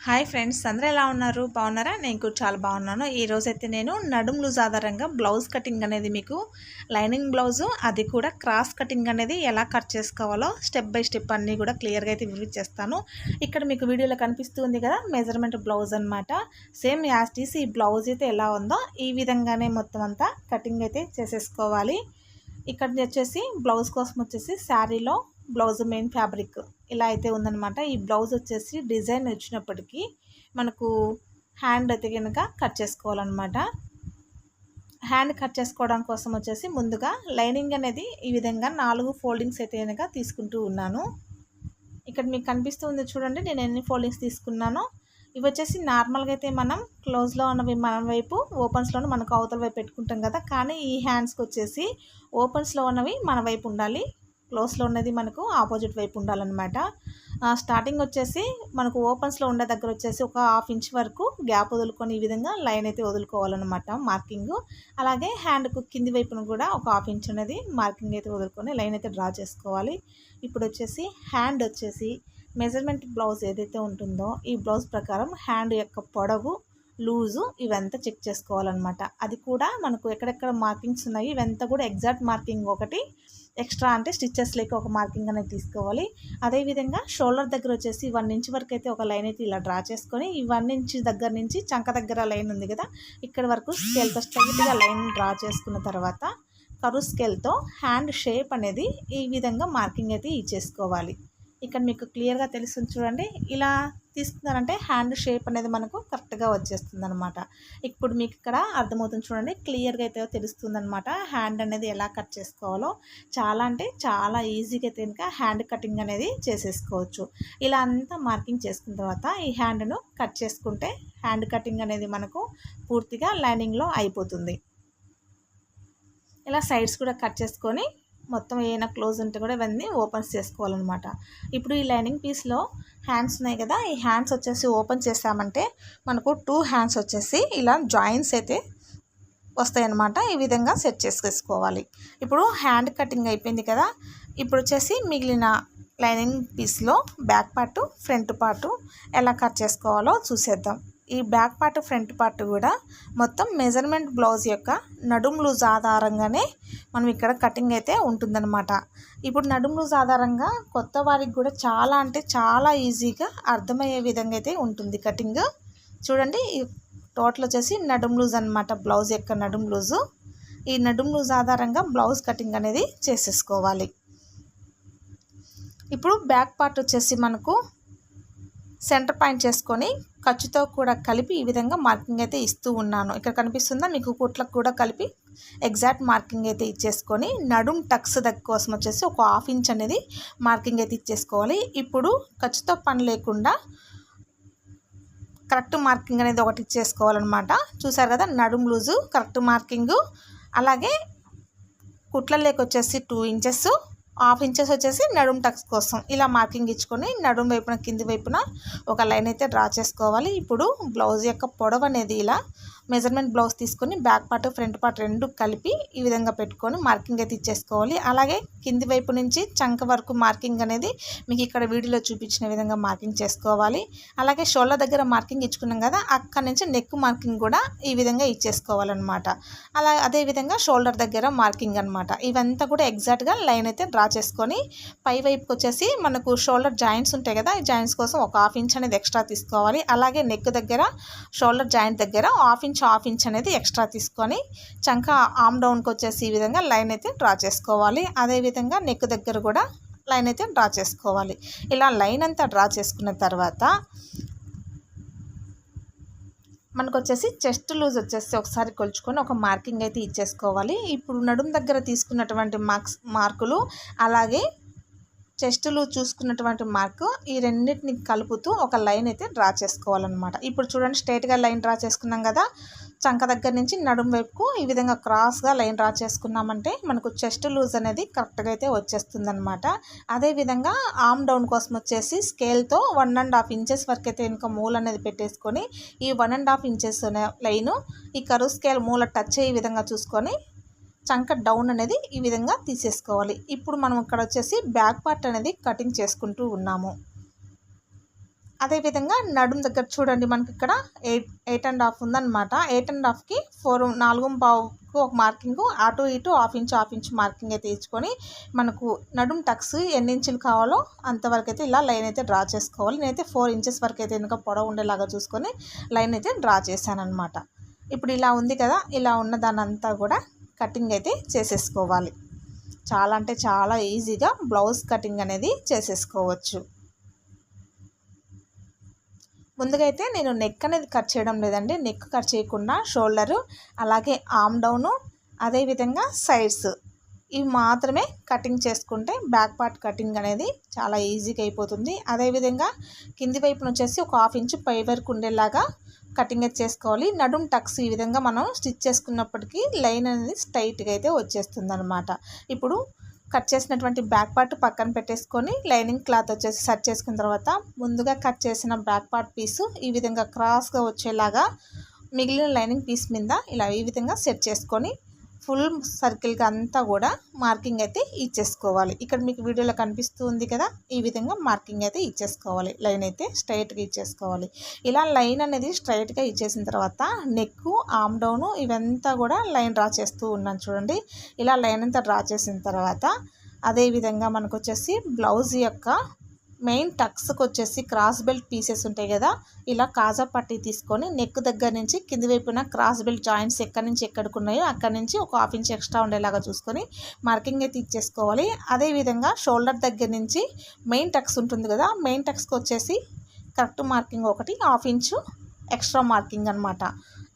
Hi friends, అందరూ ఎలా ఉన్నారు? బాగున్నారా? నేను కూడా చాలా బాగున్నాను. ఈరోజైతే నేను నడుము లూజ్ ఆధారంగా బ్లౌజ్ కటింగ్ అనేది మీకు లైనింగ్ బ్లౌజు అది కూడా క్రాస్ కటింగ్ అనేది ఎలా కట్ చేసుకోవాలో స్టెప్ బై స్టెప్ అన్నీ కూడా క్లియర్గా అయితే వివరించేస్తాను. ఇక్కడ మీకు వీడియోలో కనిపిస్తుంది కదా మెజర్మెంట్ బ్లౌజ్ అనమాట. సేమ్ యాజ్ టీస్ ఈ బ్లౌజ్ అయితే ఎలా ఉందో ఈ విధంగానే మొత్తం అంతా కటింగ్ అయితే చేసేసుకోవాలి. ఇక్కడ వచ్చేసి బ్లౌజ్ కోసం వచ్చేసి శారీలో బ్లౌజ్ మెయిన్ ఫ్యాబ్రిక్ ఇలా అయితే ఉందన్నమాట. ఈ బ్లౌజ్ వచ్చేసి డిజైన్ వచ్చినప్పటికీ మనకు హ్యాండ్ అయితే కనుక కట్ చేసుకోవాలన్నమాట. హ్యాండ్ కట్ చేసుకోవడం కోసం వచ్చేసి ముందుగా లైనింగ్ అనేది ఈ విధంగా 4 ఫోల్డింగ్స్ అయితే కనుక తీసుకుంటూ ఉన్నాను. ఇక్కడ మీకు కనిపిస్తుంది చూడండి నేను ఎన్ని ఫోల్డింగ్స్ తీసుకున్నానో. ఇవి వచ్చేసి నార్మల్గా అయితే మనం క్లోజ్లో ఉన్నవి మన వైపు, ఓపెన్స్లోనే మనకు అవతల వైపు పెట్టుకుంటాం కదా. కానీ ఈ హ్యాండ్స్కి వచ్చేసి ఓపెన్స్లో ఉన్నవి మన వైపు ఉండాలి, క్లోజ్లో ఉన్నది మనకు ఆపోజిట్ వైపు ఉండాలన్నమాట. స్టార్టింగ్ వచ్చేసి మనకు ఓపెన్స్లో ఉండే దగ్గర వచ్చేసి ఒక 1/2 ఇంచ్ వరకు గ్యాప్ వదులుకొని ఈ విధంగా లైన్ అయితే వదులుకోవాలన్నమాట మార్కింగ్. అలాగే హ్యాండ్కు కింది వైపును కూడా ఒక 1/2 ఇంచ్ అనేది మార్కింగ్ అయితే వదులుకొని లైన్ అయితే డ్రా చేసుకోవాలి. ఇప్పుడు వచ్చేసి హ్యాండ్ వచ్చేసి మెజర్మెంట్ బ్లౌజ్ ఏదైతే ఉంటుందో ఈ బ్లౌజ్ ప్రకారం హ్యాండ్ యొక్క పొడవు, లూజు ఇవంతా చెక్ చేసుకోవాలన్నమాట. అది కూడా మనకు ఎక్కడెక్కడ మార్కింగ్స్ ఉన్నాయి ఇవంతా కూడా ఎగ్జాక్ట్ మార్కింగ్ ఒకటి ఎక్స్ట్రా అంటే స్టిచ్చెస్ లేక ఒక మార్కింగ్ అనేది తీసుకోవాలి. అదేవిధంగా షోల్డర్ దగ్గర వచ్చేసి 1 ఇంచ్ వరకు అయితే ఒక లైన్ అయితే ఇలా డ్రా చేసుకొని ఈ 1 ఇంచ్ దగ్గర నుంచి చంక దగ్గర లైన్ ఉంది కదా ఇక్కడ వరకు స్కేల్తో స్ట్రైట్గా లైన్ డ్రా చేసుకున్న తర్వాత కరువు స్కేల్తో హ్యాండ్ షేప్ అనేది ఈ విధంగా మార్కింగ్ అయితే ఇచ్చేసుకోవాలి. ఇక్కడ మీకు క్లియర్గా తెలుస్తుంది చూడండి. ఇలా తీసుకున్నారంటే హ్యాండ్ షేప్ అనేది మనకు కరెక్ట్గా వచ్చేస్తుంది అనమాట. ఇప్పుడు మీకు ఇక్కడ అర్థమవుతుంది చూడండి, క్లియర్గా అయితే తెలుస్తుంది అనమాట హ్యాండ్ అనేది ఎలా కట్ చేసుకోవాలో. చాలా అంటే చాలా ఈజీగా అయితే కనుక హ్యాండ్ కటింగ్ అనేది చేసేసుకోవచ్చు. ఇలా అంతా మార్కింగ్ చేసుకున్న తర్వాత ఈ హ్యాండ్ను కట్ చేసుకుంటే హ్యాండ్ కటింగ్ అనేది మనకు పూర్తిగా లైనింగ్లో అయిపోతుంది. ఇలా సైడ్స్ కూడా కట్ చేసుకొని మొత్తం ఏమైనా క్లోజ్ ఉంటే కూడా ఇవన్నీ ఓపెన్స్ చేసుకోవాలన్నమాట. ఇప్పుడు ఈ లైనింగ్ పీస్లో హ్యాండ్స్ ఉన్నాయి కదా, ఈ హ్యాండ్స్ వచ్చేసి ఓపెన్ చేసామంటే మనకు 2 హ్యాండ్స్ వచ్చేసి ఇలా జాయింట్స్ అయితే వస్తాయన్నమాట. ఈ విధంగా సెట్ చేసేసుకోవాలి. ఇప్పుడు హ్యాండ్ కటింగ్ అయిపోయింది కదా, ఇప్పుడు వచ్చేసి మిగిలిన లైనింగ్ పీస్లో బ్యాక్ పార్టు, ఫ్రంట్ పార్టు ఎలా కట్ చేసుకోవాలో చూసేద్దాం. ఈ బ్యాక్ పార్ట్, ఫ్రంట్ పార్ట్ కూడా మొత్తం మెజర్మెంట్ బ్లౌజ్ యొక్క నడుము లూజ్ ఆధారంగానే మనం ఇక్కడ కటింగ్ అయితే ఉంటుందన్నమాట. ఇప్పుడు నడుము లూజ్ ఆధారంగా కొత్త వారికి కూడా చాలా అంటే చాలా ఈజీగా అర్థమయ్యే విధంగా అయితే ఉంటుంది కటింగ్. చూడండి టోటల్ వచ్చేసి నడుము లూజ్ అనమాట, బ్లౌజ్ యొక్క నడుము లూజు. ఈ నడుము లూజ్ ఆధారంగా బ్లౌజ్ కటింగ్ అనేది చేసేసుకోవాలి. ఇప్పుడు బ్యాక్ పార్ట్ వచ్చేసి మనకు సెంటర్ పాయింట్ చేసుకొని ఖర్చుతో కూడా కలిపి ఈ విధంగా మార్కింగ్ అయితే ఇస్తూ ఉన్నాను. ఇక్కడ కనిపిస్తుందా మీకు, కుట్లకు కూడా కలిపి ఎగ్జాక్ట్ మార్కింగ్ అయితే ఇచ్చేసుకొని నడుం టక్స్ దగ్గర కోసం వచ్చేసి ఒక 1/2 ఇంచ్ అనేది మార్కింగ్ అయితే ఇచ్చేసుకోవాలి. ఇప్పుడు ఖర్చుతో పని లేకుండా కరెక్ట్ మార్కింగ్ అనేది ఒకటి ఇచ్చేసుకోవాలన్నమాట. చూసారు కదా నడుం లూజు కరెక్ట్ మార్కింగు. అలాగే కుట్ల లేక వచ్చేసి 2 ఇంచెస్, 1/2 ఇంచెస్ వచ్చేసి నడుం టక్స్ కోసం ఇలా మార్కింగ్ ఇచ్చుకొని నడుం వైపున కింది వైపున ఒక లైన్ అయితే డ్రా చేసుకోవాలి. ఇప్పుడు బ్లౌజ్ యొక్క పొడవు అనేది ఇలా మెజర్మెంట్ బ్లౌజ్ తీసుకొని బ్యాక్ పార్ట్, ఫ్రంట్ పార్ట్ రెండు కలిపి ఈ విధంగా పెట్టుకొని మార్కింగ్ అయితే ఇచ్చేసుకోవాలి. అలాగే కింది వైపు నుంచి చంక వరకు మార్కింగ్ అనేది మీకు ఇక్కడ వీడియోలో చూపించిన విధంగా మార్కింగ్ చేసుకోవాలి. అలాగే షోల్డర్ దగ్గర మార్కింగ్ ఇచ్చుకున్నాం కదా, అక్కడ నుంచి నెక్ మార్కింగ్ కూడా ఈ విధంగా ఇచ్చేసుకోవాలన్నమాట. అదేవిధంగా షోల్డర్ దగ్గర మార్కింగ్ అనమాట. ఇవంతా కూడా ఎగ్జాక్ట్గా లైన్ అయితే డ్రా చేసుకొని పై వైపుకి వచ్చేసి మనకు షోల్డర్ జాయింట్స్ ఉంటాయి కదా, ఈ జాయింట్స్ కోసం ఒక 1/2 ఇంచ్ అనేది ఎక్స్ట్రా తీసుకోవాలి. అలాగే నెక్ దగ్గర షోల్డర్ జాయింట్ దగ్గర 1/2 ఇంచ్ అనేది ఎక్స్ట్రా తీసుకొని చంక ఆమ్ డౌన్కి వచ్చేసి ఈ విధంగా లైన్ అయితే డ్రా చేసుకోవాలి. అదేవిధంగా నెక్ దగ్గర కూడా లైన్ అయితే డ్రా చేసుకోవాలి. ఇలా లైన్ అంతా డ్రా చేసుకున్న తర్వాత మనకు వచ్చేసి చెస్ట్ లూజ్ వచ్చేసి ఒకసారి కొలుచుకొని ఒక మార్కింగ్ అయితే ఇచ్చేసుకోవాలి. ఇప్పుడు నడుము దగ్గర తీసుకున్నటువంటి మార్కులు అలాగే చెస్ట్ లూజ్ చూసుకున్నటువంటి మార్కు ఈ రెండింటిని కలుపుతూ ఒక లైన్ అయితే డ్రా చేసుకోవాలన్నమాట. ఇప్పుడు చూడండి స్ట్రైట్గా లైన్ డ్రా చేసుకున్నాం కదా, చంక దగ్గర నుంచి నడుము వైపుకు ఈ విధంగా క్రాస్గా లైన్ డ్రా చేసుకున్నామంటే మనకు చెస్ట్ లూజ్ అనేది కరెక్ట్గా అయితే వచ్చేస్తుంది అనమాట. అదేవిధంగా ఆమ్ డౌన్ కోసం వచ్చేసి స్కేల్తో 1.5 ఇంచెస్ వరకు అయితే ఇంకా మూల అనేది పెట్టేసుకొని ఈ 1.5 ఇంచెస్ లైను ఈ కరువు స్కేల్ మూల టచ్ అయ్యే విధంగా చూసుకొని చంక డౌన్ అనేది ఈ విధంగా తీసేసుకోవాలి. ఇప్పుడు మనం ఇక్కడ వచ్చేసి బ్యాక్ పార్ట్ అనేది కటింగ్ చేసుకుంటూ ఉన్నాము. అదేవిధంగా నడుము దగ్గర చూడండి, మనకి ఇక్కడ 8.5 ఉందన్నమాట. 8.5కి 4.25కు ఒక మార్కింగ్, అటు ఇటు హాఫ్ ఇంచ్ మార్కింగ్ అయితే ఇచ్చుకొని మనకు నడుము టక్స్ ఎన్ని ఇంచులు కావాలో అంతవరకు అయితే ఇలా లైన్ అయితే డ్రా చేసుకోవాలి. నేనైతే 4 ఇంచెస్ వరకు అయితే వెనుక పొడవు ఉండేలాగా చూసుకొని లైన్ అయితే డ్రా చేశాను అనమాట. ఇప్పుడు ఇలా ఉంది కదా, ఇలా ఉన్న దాని అంతా కూడా కటింగ్ అయితే చేసేసుకోవాలి. చాలా అంటే చాలా ఈజీగా బ్లౌజ్ కటింగ్ అనేది చేసేసుకోవచ్చు. ముందుగా అయితే నేను నెక్ అనేది కట్ చేయడం లేదండి. నెక్ కట్ చేయకుండా షోల్డరు, అలాగే ఆర్మ్ డౌను, అదేవిధంగా సైడ్స్ ఇవి మాత్రమే కటింగ్ చేసుకుంటే బ్యాక్ పార్ట్ కటింగ్ అనేది చాలా ఈజీగా అయిపోతుంది. అదేవిధంగా కింది వైపున వచ్చేసి ఒక 1/2 ఇంచ్ పై వరకు ఉండేలాగా కటింగ్ అయితే చేసుకోవాలి. నడుము టక్స్ ఈ విధంగా మనం స్టిచ్ చేసుకున్నప్పటికీ లైన్ అనేది స్ట్రైట్గా అయితే వచ్చేస్తుంది అనమాట. ఇప్పుడు కట్ చేసినటువంటి బ్యాక్ పార్ట్ పక్కన పెట్టేసుకొని లైనింగ్ క్లాత్ వచ్చేసి సెట్ చేసుకున్న తర్వాత ముందుగా కట్ చేసిన బ్యాక్ పార్ట్ పీసు ఈ విధంగా క్రాస్గా వచ్చేలాగా మిగిలిన లైనింగ్ పీస్ మీద ఇలా ఈ విధంగా సెట్ చేసుకొని ఫుల్ సర్కిల్గా అంతా కూడా మార్కింగ్ అయితే ఇచ్చేసుకోవాలి. ఇక్కడ మీకు వీడియోలో కనిపిస్తుంది కదా, ఈ విధంగా మార్కింగ్ అయితే ఇచ్చేసుకోవాలి. లైన్ అయితే స్ట్రైట్గా ఇచ్చేసుకోవాలి. ఇలా లైన్ అనేది స్ట్రైట్గా ఇచ్చేసిన తర్వాత నెక్, ఆర్మ్ డౌను ఇవంతా కూడా లైన్ డ్రా చేస్తూ ఉన్నాను చూడండి. ఇలా లైన్ అంతా డ్రా చేసిన తర్వాత అదేవిధంగా మనకు వచ్చేసి బ్లౌజ్ యొక్క మెయిన్ టక్స్కి వచ్చేసి క్రాస్ బెల్ట్ పీసెస్ ఉంటాయి కదా, ఇలా కాజా పట్టీ తీసుకొని నెక్ దగ్గర నుంచి కింది వైపున క్రాస్ బెల్ట్ జాయింట్స్ ఎక్కడి నుంచి ఎక్కడికి ఉన్నాయో అక్కడి నుంచి ఒక 1/2 ఇంచ్ ఎక్స్ట్రా ఉండేలాగా చూసుకొని మార్కింగ్ అయితే ఇచ్చేసుకోవాలి. అదేవిధంగా షోల్డర్ దగ్గర నుంచి మెయిన్ టక్స్ ఉంటుంది కదా, మెయిన్ టక్స్కి వచ్చేసి కరెక్ట్ మార్కింగ్ ఒకటి 1/2 ఇంచు ఎక్స్ట్రా మార్కింగ్ అనమాట.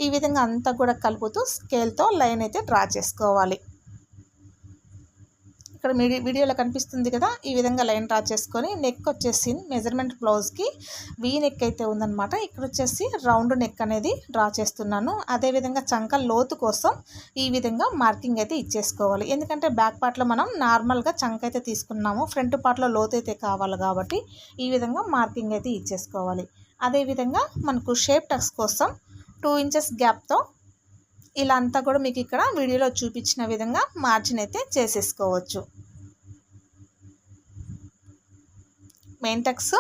ఈ విధంగా అంతా కూడా కలుపుతూ స్కేల్తో లైన్ అయితే డ్రా చేసుకోవాలి. ఇక్కడ వీడియోలో కనిపిస్తుంది కదా, ఈ విధంగా లైన్ డ్రా చేసుకొని నెక్ వచ్చేసి మెజర్మెంట్ బ్లౌజ్కి వీ నెక్ అయితే ఉందన్నమాట. ఇక్కడ వచ్చేసి రౌండ్ నెక్ అనేది డ్రా చేస్తున్నాను. అదేవిధంగా చంక లోతు కోసం ఈ విధంగా మార్కింగ్ అయితే ఇచ్చేసుకోవాలి. ఎందుకంటే బ్యాక్ పార్ట్లో మనం నార్మల్గా చంక అయితే తీసుకున్నాము, ఫ్రంట్ పార్ట్లో లోతు అయితే కావాలి కాబట్టి ఈ విధంగా మార్కింగ్ అయితే ఇచ్చేసుకోవాలి. అదేవిధంగా మనకు షేప్ టక్స్ కోసం 2 ఇంచెస్ గ్యాప్తో ఇలా అంతా కూడా మీకు ఇక్కడ వీడియోలో చూపించిన విధంగా మార్జిన్ అయితే చేసేసుకోవచ్చు. మెయిన్ టక్స్,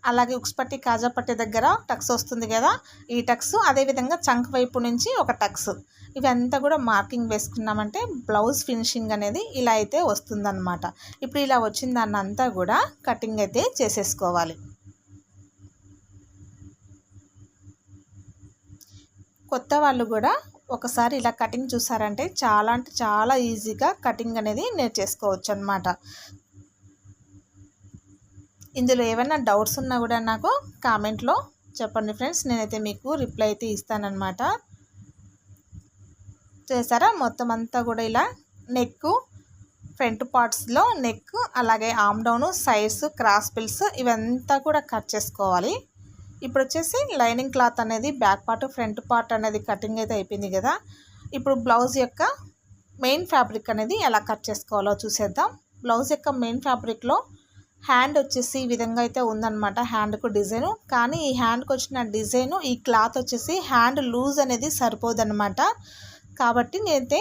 అలాగే ఉక్స్ పట్టి కాజా పట్టి దగ్గర టక్స్ వస్తుంది కదా, ఈ టక్స్, అదేవిధంగా చంక్ వైపు నుంచి ఒక టక్స్, ఇవంతా కూడా మార్కింగ్ వేసుకున్నామంటే బ్లౌజ్ ఫినిషింగ్ అనేది ఇలా అయితే వస్తుందన్నమాట. ఇప్పుడు ఇలా వచ్చిన దాన్ని అంతా కూడా కటింగ్ అయితే చేసేసుకోవాలి. కొత్త వాళ్ళు కూడా ఒకసారి ఇలా కటింగ్ చూసారంటే చాలా అంటే చాలా ఈజీగా కటింగ్ అనేది నేర్చేసుకోవచ్చు అన్నమాట. ఇందులో ఏమైనా డౌట్స్ ఉన్నా కూడా నాకు కామెంట్లో చెప్పండి ఫ్రెండ్స్, నేనైతే మీకు రిప్లై అయితే ఇస్తానన్నమాట. చేసారా, మొత్తం అంతా కూడా ఇలా నెక్, ఫ్రంట్ పార్ట్స్లో నెక్, అలాగే arm down, sides, cross bills ఇవంతా కూడా కట్ చేసుకోవాలి. ఇప్పుడు వచ్చేసి లైనింగ్ క్లాత్ అనేది బ్యాక్ పార్ట్, ఫ్రంట్ పార్ట్ అనేది కటింగ్ అయితే అయిపోయింది కదా. ఇప్పుడు బ్లౌజ్ యొక్క మెయిన్ ఫ్యాబ్రిక్ అనేది ఎలా కట్ చేసుకోవాలో చూసేద్దాం. బ్లౌజ్ యొక్క మెయిన్ ఫ్యాబ్రిక్లో హ్యాండ్ వచ్చేసి ఈ విధంగా అయితే ఉందన్నమాట. హ్యాండ్కు డిజైను, కానీ ఈ హ్యాండ్కి వచ్చిన డిజైను ఈ క్లాత్ వచ్చేసి హ్యాండ్ లూజ్ అనేది సరిపోదన్నమాట. కాబట్టి నేనైతే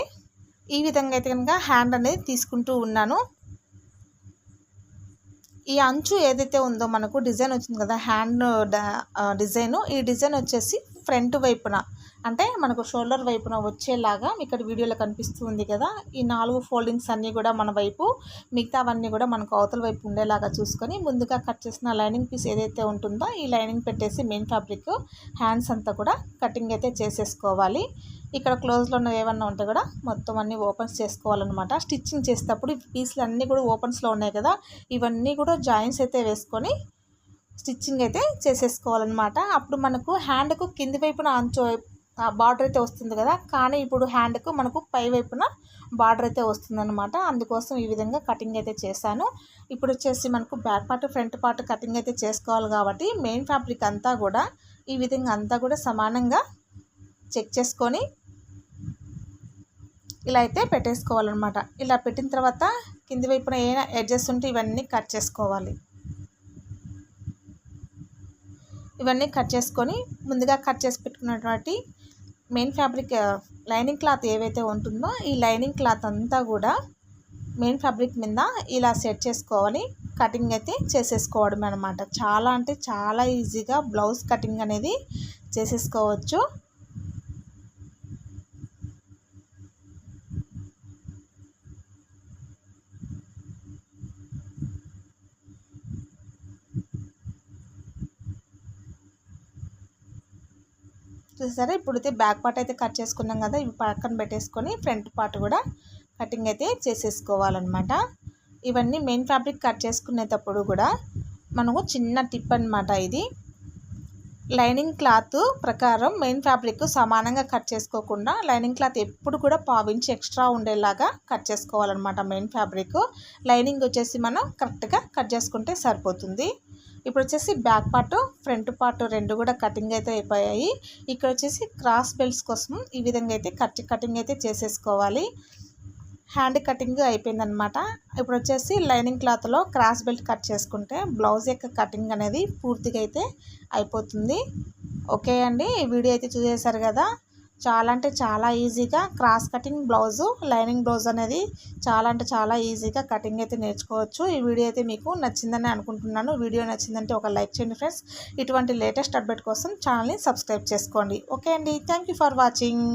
ఈ విధంగా అయితే కనుక హ్యాండ్ అనేది తీసుకుంటూ ఉన్నాను. ఈ అంచు ఏదైతే ఉందో మనకు డిజైన్ వచ్చింది కదా, హ్యాండ్ డిజైను, ఈ డిజైన్ వచ్చేసి ఫ్రంట్ వైపున అంటే మనకు షోల్డర్ వైపున వచ్చేలాగా ఇక్కడ వీడియోలో కనిపిస్తుంది కదా, ఈ 4 ఫోల్డింగ్స్ అన్నీ కూడా మన వైపు, మిగతావన్నీ కూడా మనకు అవతల వైపు ఉండేలాగా చూసుకొని ముందుగా కట్ చేసిన లైనింగ్ పీస్ ఏదైతే ఉంటుందో ఈ లైనింగ్ పెట్టేసి మెయిన్ ఫ్యాబ్రిక్ హ్యాండ్స్ అంతా కూడా కటింగ్ అయితే చేసేసుకోవాలి. ఇక్కడ క్లోజ్లో ఉన్న ఏమన్నా ఉంటే కూడా మొత్తం అన్నీ ఓపెన్స్ చేసుకోవాలన్నమాట. స్టిచ్చింగ్ చేసేటప్పుడు పీసులు అన్నీ కూడా ఓపెన్స్లో ఉన్నాయి కదా, ఇవన్నీ కూడా జాయింట్స్ అయితే వేసుకొని స్టిచ్చింగ్ అయితే చేసేసుకోవాలన్నమాట. అప్పుడు మనకు హ్యాండ్కు కింది వైపున అంచు బార్డర్ అయితే వస్తుంది కదా, కానీ ఇప్పుడు హ్యాండ్కు మనకు పై వైపున బార్డర్ అయితే వస్తుందన్నమాట. అందుకోసం ఈ విధంగా కటింగ్ అయితే చేశాను. ఇప్పుడు వచ్చేసి మనకు back part, front part cutting అయితే చేసుకోవాలి కాబట్టి మెయిన్ ఫ్యాబ్రిక్ అంతా కూడా ఈ విధంగా అంతా కూడా సమానంగా చెక్ చేసుకొని ఇలా అయితే పెట్టేసుకోవాలన్నమాట. ఇలా పెట్టిన తర్వాత కింది వైపున ఏమైనా ఎడ్జెస్ ఉంటే ఇవన్నీ కట్ చేసుకోవాలి. ఇవన్నీ కట్ చేసుకొని ముందుగా కట్ చేసి పెట్టుకున్నటువంటి మెయిన్ ఫ్యాబ్రిక్ లైనింగ్ క్లాత్ ఏవైతే ఉంటుందో ఈ లైనింగ్ క్లాత్ అంతా కూడా మెయిన్ ఫ్యాబ్రిక్ మీద ఇలా సెట్ చేసుకోవాలి. కటింగ్ అయితే చేసేసుకోవడం అనమాట. చాలా అంటే చాలా ఈజీగా బ్లౌజ్ కటింగ్ అనేది చేసేసుకోవచ్చు. చూసారా, ఇప్పుడైతే బ్యాక్ పార్ట్ అయితే కట్ చేసుకున్నాం కదా, ఇవి పక్కన పెట్టేసుకొని ఫ్రంట్ పార్ట్ కూడా కటింగ్ అయితే చేసేసుకోవాలన్నమాట. ఇవన్నీ మెయిన్ ఫ్యాబ్రిక్ కట్ చేసుకునేటప్పుడు కూడా మనకు చిన్న టిప్ అనమాట. ఇది లైనింగ్ క్లాత్ ప్రకారం మెయిన్ ఫ్యాబ్రిక్ సమానంగా కట్ చేసుకోకుండా లైనింగ్ క్లాత్ ఎప్పుడు కూడా పావించి ఎక్స్ట్రా ఉండేలాగా కట్ చేసుకోవాలన్నమాట. మెయిన్ ఫ్యాబ్రిక్ లైనింగ్ వచ్చేసి మనం కరెక్ట్గా కట్ చేసుకుంటే సరిపోతుంది. ఇప్పుడు వచ్చేసి బ్యాక్ పార్ట్ ఫ్రంట్ పార్ట్ రెండు కూడా కటింగ్ అయితే అయిపోయాయి. ఇక్కడ వచ్చేసి క్రాస్ బెల్ట్స్ కోసం ఈ విధంగా అయితే కటింగ్ అయితే చేసేసుకోవాలి. హ్యాండ్ కటింగ్ అయిపోయిందనమాట. ఇప్పుడు వచ్చేసి లైనింగ్ క్లాత్లో క్రాస్ బెల్ట్ కట్ చేసుకుంటే బ్లౌజ్ యొక్క కటింగ్ అనేది పూర్తిగా అయితే అయిపోతుంది. ఓకే అండి, ఈ వీడియో అయితే చూసేశారు కదా. చాలా అంటే చాలా ఈజీగా cross cutting blouse lining blouse అనేది చాలా అంటే చాలా ఈజీగా కటింగ్ అయితే నేర్చుకోవచ్చు. ఈ వీడియో అయితే మీకు నచ్చిందని అనుకుంటున్నాను. వీడియో నచ్చిందంటే ఒక లైక్ చేయండి ఫ్రెండ్స్. ఇటువంటి లేటెస్ట్ అప్డేట్ కోసం ఛానల్ని సబ్స్క్రైబ్ చేసుకోండి. ఓకే అండి, థ్యాంక్ యూ ఫర్ వాచింగ్.